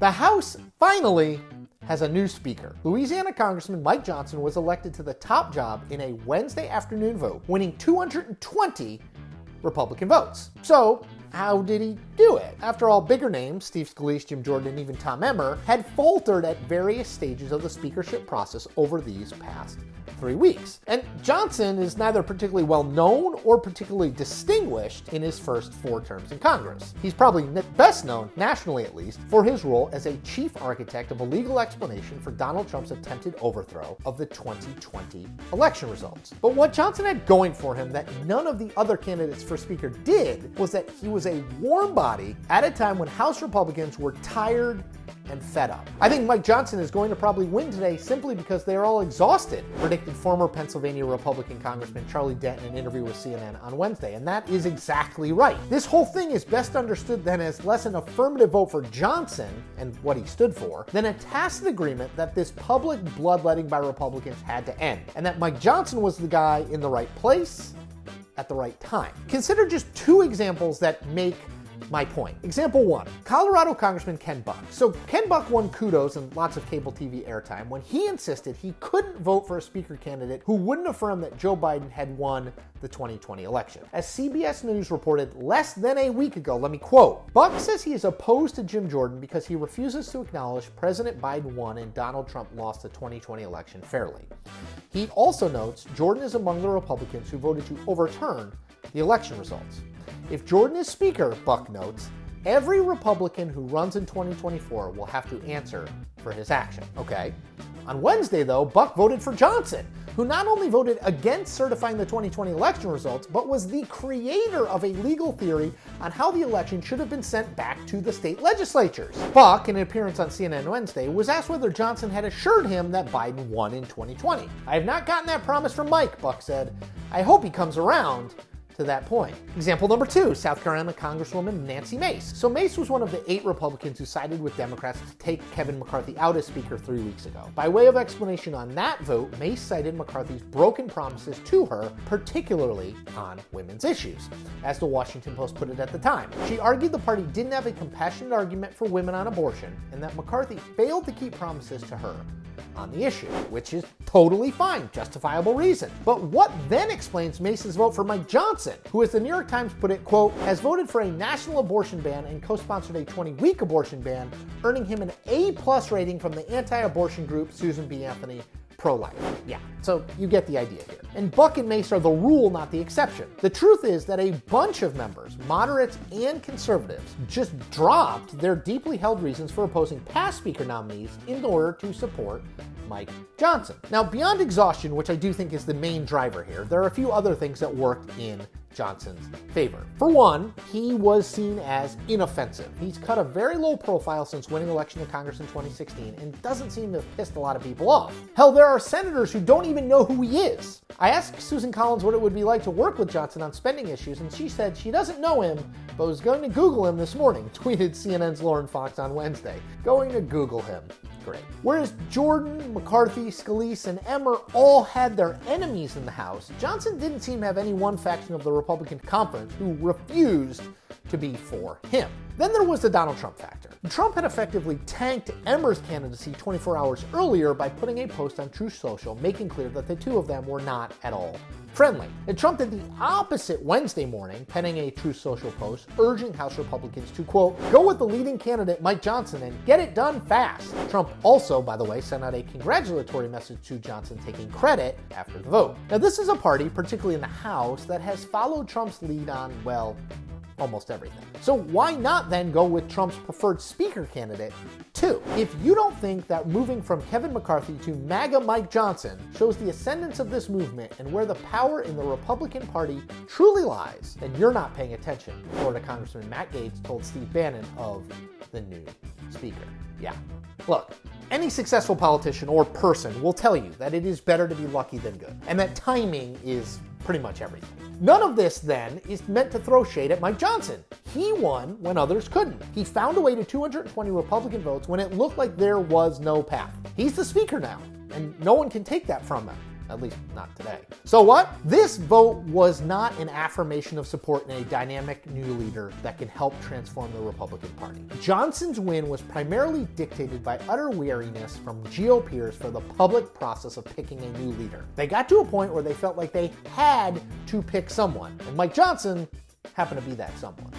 The House finally has a new speaker. Louisiana Congressman Mike Johnson was elected to the top job in a Wednesday afternoon vote, winning 220 Republican votes. So, how did he do it? After all, bigger names, Steve Scalise, Jim Jordan, and even Tom Emmer, had faltered at various stages of the speakership process over these past 3 weeks. And Johnson is neither particularly well known or particularly distinguished in his first 4 terms in Congress. He's probably best known, nationally at least, for his role as a chief architect of a legal explanation for Donald Trump's attempted overthrow of the 2020 election results. But what Johnson had going for him that none of the other candidates for speaker did was that he was a warm body at a time when House Republicans were tired and fed up. I think Mike Johnson is going to probably win today simply because they are all exhausted, predicted former Pennsylvania Republican Congressman Charlie Dent in an interview with CNN on Wednesday, and that is exactly right. This whole thing is best understood then as less an affirmative vote for Johnson and what he stood for, than a tacit agreement that this public bloodletting by Republicans had to end, and that Mike Johnson was the guy in the right place at the right time. Consider just 2 examples that make my point. Example 1, Colorado Congressman Ken Buck. So Ken Buck won kudos and lots of cable TV airtime when he insisted he couldn't vote for a speaker candidate who wouldn't affirm that Joe Biden had won the 2020 election. As CBS News reported less than a week ago, let me quote, Buck says he is opposed to Jim Jordan because he refuses to acknowledge President Biden won and Donald Trump lost the 2020 election fairly. He also notes Jordan is among the Republicans who voted to overturn the election results. If Jordan is speaker, Buck notes, every Republican who runs in 2024 will have to answer for his action. Okay. On Wednesday, though, Buck voted for Johnson, who not only voted against certifying the 2020 election results, but was the creator of a legal theory on how the election should have been sent back to the state legislatures. Buck, in an appearance on CNN Wednesday, was asked whether Johnson had assured him that Biden won in 2020. I have not gotten that promise from Mike, Buck said. I hope he comes around to that point. Example number 2, South Carolina Congresswoman Nancy Mace. So Mace was one of the 8 Republicans who sided with Democrats to take Kevin McCarthy out as Speaker 3 weeks ago. By way of explanation on that vote, Mace cited McCarthy's broken promises to her, particularly on women's issues, as the Washington Post put it at the time. She argued the party didn't have a compassionate argument for women on abortion, and that McCarthy failed to keep promises to her on the issue, which is totally fine, justifiable reason. But what then explains Mace's vote for Mike Johnson, who, as the New York Times put it, quote, has voted for a national abortion ban and co-sponsored a 20-week abortion ban, earning him an A+ rating from the anti-abortion group Susan B. Anthony Pro-Life. Yeah, so you get the idea here. And Buck and Mace are the rule, not the exception. The truth is that a bunch of members, moderates and conservatives, just dropped their deeply held reasons for opposing past speaker nominees in order to support Mike Johnson. Now, beyond exhaustion, which I do think is the main driver here, there are a few other things that worked in Johnson's favor. For one, he was seen as inoffensive. He's cut a very low profile since winning election to Congress in 2016 and doesn't seem to have pissed a lot of people off. Hell, there are senators who don't even know who he is. I asked Susan Collins what it would be like to work with Johnson on spending issues, and she said she doesn't know him, but was going to Google him this morning, tweeted CNN's Lauren Fox on Wednesday. Going to Google him. Great. Whereas Jordan, McCarthy, Scalise, and Emmer all had their enemies in the House, Johnson didn't seem to have any one faction of the Republican conference who refused to be for him. Then there was the Donald Trump factor. Trump had effectively tanked Emmer's candidacy 24 hours earlier by putting a post on Truth Social making clear that the two of them were not at all friendly. And Trump did the opposite Wednesday morning, penning a Truth Social post urging House Republicans to, quote, go with the leading candidate Mike Johnson and get it done fast. Trump also, by the way, sent out a congratulatory message to Johnson taking credit after the vote. Now, this is a party, particularly in the House, that has followed Trump's lead on, well, almost everything. So why not then go with Trump's preferred speaker candidate too? If you don't think that moving from Kevin McCarthy to MAGA Mike Johnson shows the ascendance of this movement and where the power in the Republican Party truly lies, then you're not paying attention, Florida Congressman Matt Gaetz told Steve Bannon of the new speaker. Yeah. Look, any successful politician or person will tell you that it is better to be lucky than good, and that timing is pretty much everything. None of this, then, is meant to throw shade at Mike Johnson. He won when others couldn't. He found a way to 220 Republican votes when it looked like there was no path. He's the speaker now, and no one can take that from him. at least not today. So what? This vote was not an affirmation of support in a dynamic new leader that can help transform the Republican Party. Johnson's win was primarily dictated by utter weariness from GOPers for the public process of picking a new leader. They got to a point where they felt like they had to pick someone, and Mike Johnson happened to be that someone.